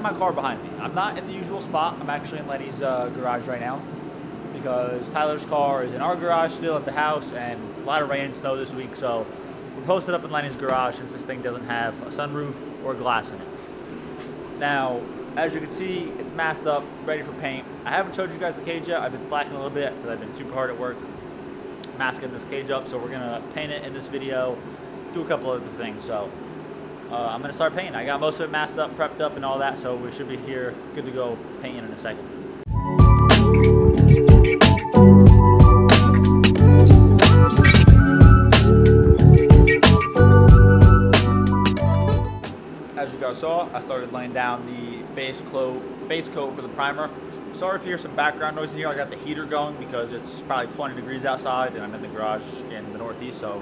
have my car behind me. I'm not in the usual spot. I'm actually in Lenny's garage right now because Tyler's car is in our garage still at the house, and a lot of rain and snow this week, so we're posted up in Lenny's garage since this thing doesn't have a sunroof or glass in it. Now, as you can see, it's masked up, ready for paint. I haven't showed you guys the cage yet. I've been slacking a little bit because I've been super hard at work masking this cage up, so we're gonna paint it in this video, do a couple other things. So I'm gonna start painting. I got most of it masked up, prepped up and all that, so we should be here good to go painting in a second. As you guys saw, I started laying down the base coat for the primer. Sorry if you hear some background noise in here. I got the heater going because it's probably 20 degrees outside and I'm in the garage in the Northeast, so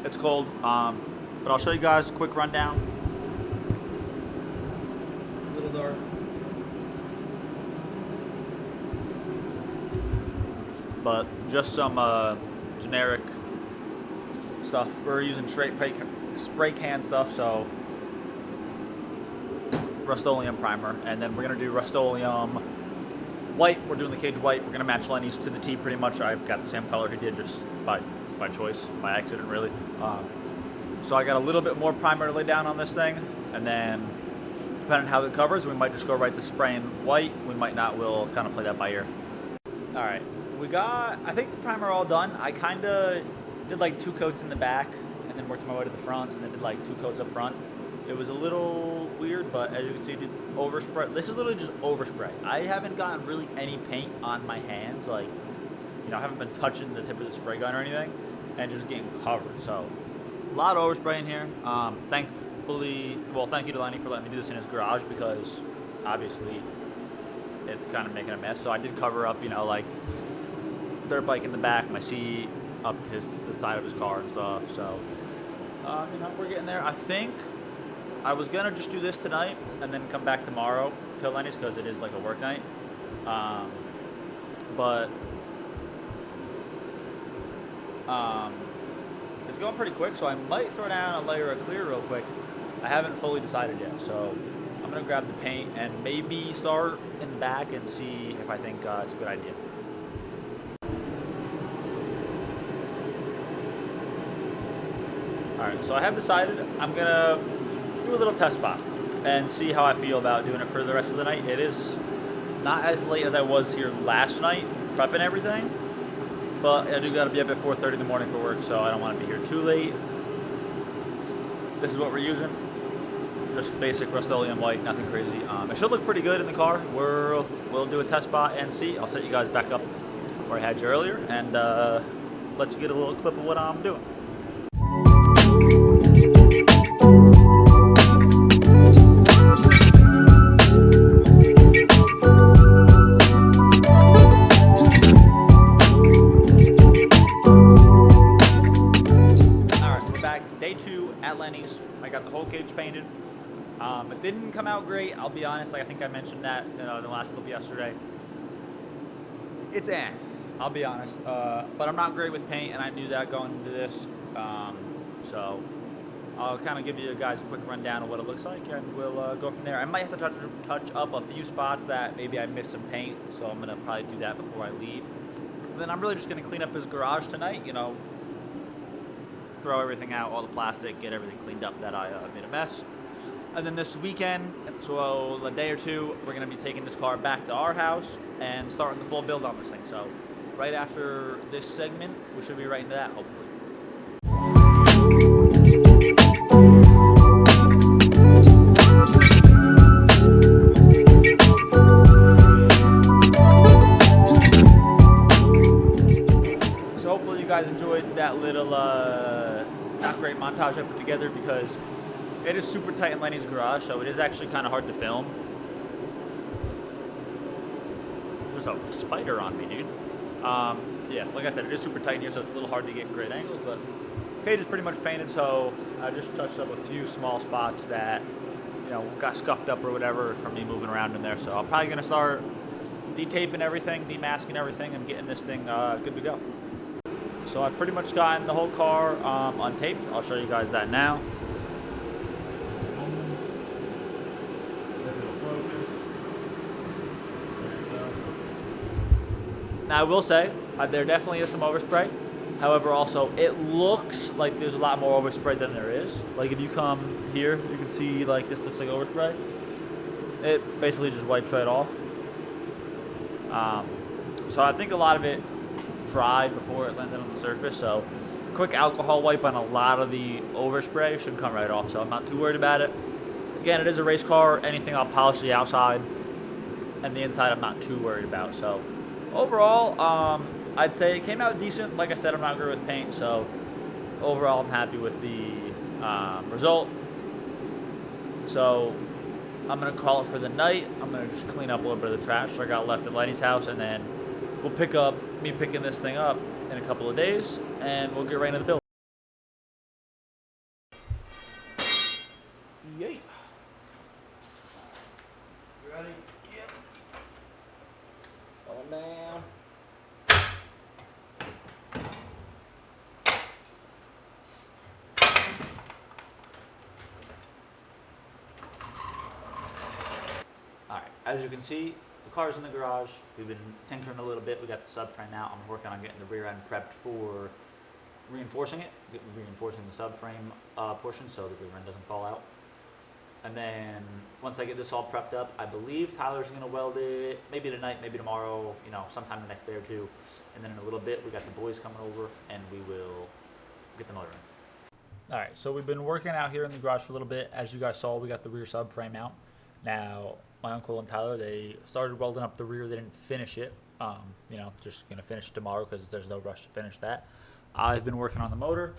it's cold. But I'll show you guys a quick rundown. A little dark. But just some generic stuff. We're using straight spray can stuff, so Rust-Oleum primer, and then we're gonna do Rust-Oleum white. We're doing the cage white. We're gonna match Lenny's to the T pretty much. I've got the same color he did just by choice, by accident really. So I got a little bit more primer to lay down on this thing, and then depending on how it covers, we might just go right to spraying white. We might not. We'll kind of play that by ear. All right, we got, I think, the primer all done. I kind of did like 2 coats in the back and then worked my way to the front and then did like 2 coats up front. It was a little weird, but as you can see, did overspray. This is literally just overspray. I haven't gotten really any paint on my hands. Like, you know, I haven't been touching the tip of the spray gun or anything, and just getting covered. So, a lot of overspray in here. Thankfully, well, thank you to Lenny for letting me do this in his garage because obviously it's kind of making a mess. So I did cover up, you know, like dirt bike in the back, my seat, up the side of his car and stuff. So, you know, we're getting there. I think I was gonna just do this tonight and then come back tomorrow to Lenny's because it is like a work night. But it's going pretty quick, so I might throw down a layer of clear real quick. I haven't fully decided yet, so I'm gonna grab the paint and maybe start in the back and see if I think it's a good idea. All right, so I have decided I'm gonna do a little test spot and see how I feel about doing it for the rest of the night. It is not as late as I was here last night prepping everything, but I do gotta be up at 4:30 in the morning for work, so I don't want to be here too late. This is what we're using, just basic Rust-Oleum white, nothing crazy. It should look pretty good in the car. We'll do a test spot and see. I'll set you guys back up where I had you earlier and let you get a little clip of what I'm doing. I got the whole cage painted. It didn't come out great, I'll be honest. Like I think I mentioned that in the last clip yesterday. It's I'll be honest. But I'm not great with paint, and I knew that going into this. So I'll kind of give you guys a quick rundown of what it looks like, and we'll go from there. I might have to touch up a few spots that maybe I missed some paint, so I'm gonna probably do that before I leave. And then I'm really just gonna clean up his garage tonight. You know, throw everything out, all the plastic, get everything cleaned up that I made a mess. And then this weekend, so a day or two, we're gonna be taking this car back to our house and starting the full build on this thing. So right after this segment, we should be right into that, hopefully. So hopefully you guys enjoyed that little not great montage I put together because it is super tight in Lenny's garage, so it is actually kind of hard to film. There's a spider on me, dude. Yeah, so like I said, it is super tight in here, so it's a little hard to get great angles, but the cage is pretty much painted, so I just touched up a few small spots that, you know, got scuffed up or whatever from me moving around in there. So I'm probably gonna start de-taping everything, demasking everything, and getting this thing good to go. So I've pretty much gotten the whole car untaped. I'll show you guys that now. If it'll focus. Now I will say, there definitely is some overspray. However, also, it looks like there's a lot more overspray than there is. Like, if you come here, you can see, like, this looks like overspray. It basically just wipes right off. So I think a lot of it dried before it landed on the surface. So quick alcohol wipe on a lot of the overspray should come right off. So I'm not too worried about it. Again, it is a race car. Anything, I'll polish the outside. And the inside, I'm not too worried about. So overall, I'd say it came out decent. Like I said, I'm not good with paint. So overall, I'm happy with the result. So I'm going to call it for the night. I'm going to just clean up a little bit of the trash I got left at Lenny's house, and then we'll pick up, me picking this thing up in a couple of days, and we'll get right into the build. Yay. You ready? Yep. Going down. Alright, as you can see, the car's in the garage. We've been tinkering a little bit. We got the subframe out. I'm working on getting the rear end prepped for reinforcing it, reinforcing the subframe portion so the rear end doesn't fall out. And then once I get this all prepped up, I believe Tyler's going to weld it maybe tonight, maybe tomorrow, you know, sometime the next day or two. And then in a little bit, we got the boys coming over and we will get the motor in. Alright, so we've been working out here in the garage for a little bit. As you guys saw, we got the rear subframe out. Now, my uncle and Tyler, they started welding up the rear. They didn't finish it. You know, just going to finish it tomorrow because there's no rush to finish that. I've been working on the motor.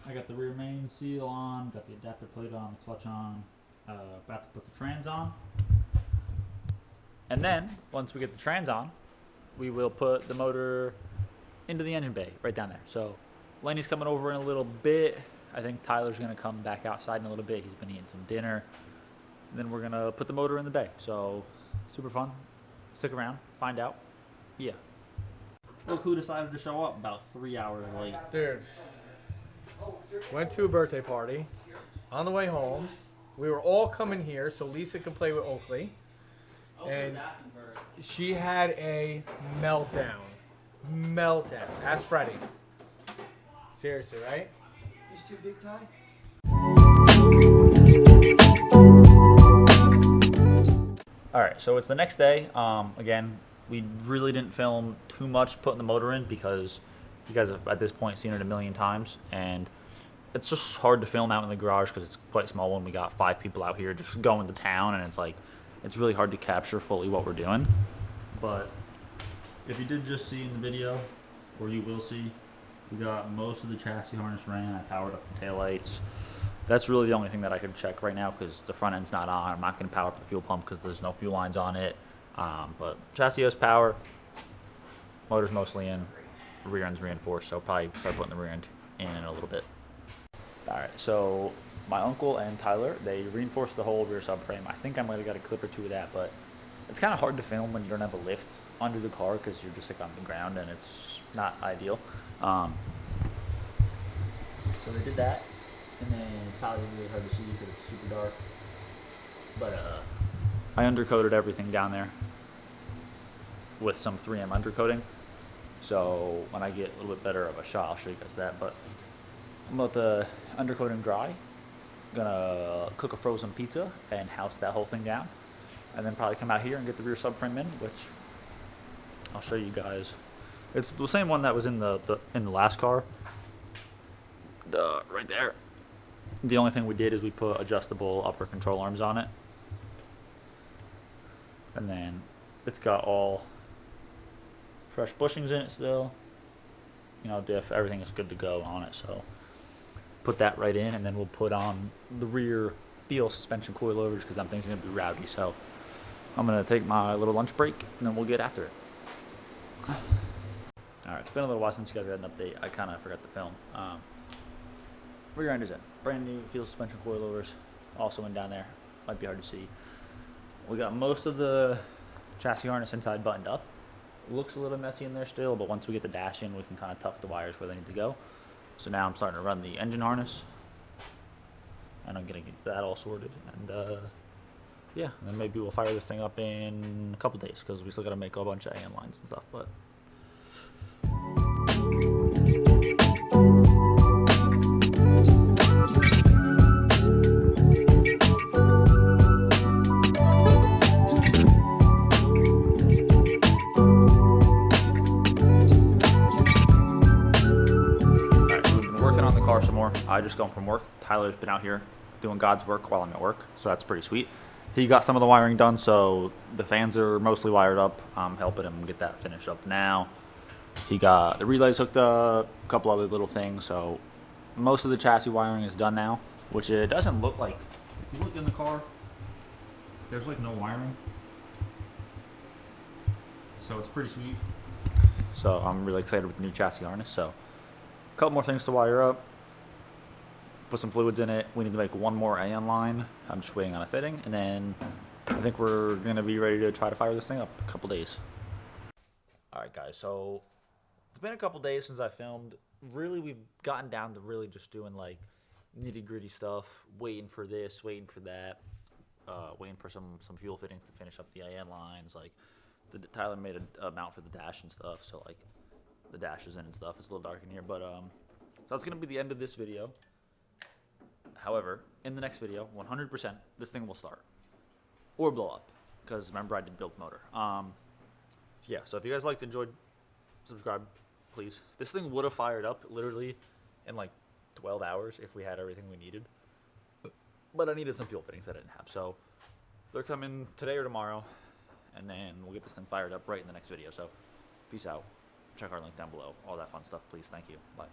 I got the rear main seal on, got the adapter plate on, the clutch on, about to put the trans on. And then, once we get the trans on, we will put the motor into the engine bay right down there. So, Lenny's coming over in a little bit. I think Tyler's going to come back outside in a little bit. He's been eating some dinner. And then we're going to put the motor in the bay. So, super fun. Stick around, find out. Yeah. Look who decided to show up about 3 hours late. Dude, went to a birthday party. On the way home, we were all coming here so Lisa could play with Oakley. And she had a meltdown. Meltdown. Ask Freddie. Seriously, right? He's too big time? Alright, so it's the next day. Again, we really didn't film too much putting the motor in because you guys have at this point seen it a million times, and it's just hard to film out in the garage because it's quite small when we got 5 people out here just going to town, and it's like it's really hard to capture fully what we're doing. But if you did just see in the video, or you will see, we got most of the chassis harness ran. I powered up the taillights. That's really the only thing that I could check right now because the front end's not on. I'm not going to power up the fuel pump because there's no fuel lines on it. But chassis has power. Motor's mostly in. Rear end's reinforced, so probably start putting the rear end in a little bit. Alright, so my uncle and Tyler, they reinforced the whole rear subframe. I think I might have got a clip or two of that, but it's kind of hard to film when you don't have a lift under the car because you're just like on the ground and it's not ideal. So they did that. And then it's probably really hard to see because it's super dark. But I undercoated everything down there with some 3M undercoating. So when I get a little bit better of a shot, I'll show you guys that. But I'm going to let the undercoating dry. I'm going to cook a frozen pizza and house that whole thing down. And then probably come out here and get the rear subframe in, which I'll show you guys. It's the same one that was in the last car. Right there. The only thing we did is we put adjustable upper control arms on it. And then it's got all fresh bushings in it still. You know, diff, everything is good to go on it. So put that right in, and then we'll put on the rear Beal suspension coilovers because that thing's going to be rowdy. So I'm going to take my little lunch break, and then we'll get after it. Alright, it's been a little while since you guys got an update. I kind of forgot to film. Rear end is in. Brand new Beal suspension coilovers. Also in down there. Might be hard to see. We got most of the chassis harness inside buttoned up. Looks a little messy in there still, but once we get the dash in, we can kind of tuck the wires where they need to go. So now I'm starting to run the engine harness. And I'm going to get that all sorted. And yeah, and then maybe we'll fire this thing up in a couple days because we still got to make a bunch of AN lines and stuff. But some more. I just got from work. Tyler's been out here doing God's work while I'm at work, so that's pretty sweet. He got some of the wiring done, so the fans are mostly wired up. I'm helping him get that finished up now. He got the relays hooked up, a couple other little things, so most of the chassis wiring is done now, which it doesn't look like. If you look in the car, there's like no wiring, so it's pretty sweet. So I'm really excited with the new chassis harness. So a couple more things to wire up. Put some fluids in it. We need to make one more AN line. I'm just waiting on a fitting, and then I think we're gonna be ready to try to fire this thing up in a couple days. All right, guys. So it's been a couple days since I filmed. Really, we've gotten down to really just doing like nitty-gritty stuff, waiting for this, waiting for that, waiting for some fuel fittings to finish up the AN lines. Like Tyler made a mount for the dash and stuff, so like the dash is in and stuff. It's a little dark in here, but so that's gonna be the end of this video. However, in the next video, 100%, this thing will start or blow up, because remember I did build the motor. Yeah, so if you guys liked, enjoyed, subscribe, please. This thing would have fired up literally in like 12 hours if we had everything we needed, but I needed some fuel fittings that I didn't have, so they're coming today or tomorrow, and then we'll get this thing fired up right in the next video. So peace out. Check our link down below. All that fun stuff, please. Thank you. Bye.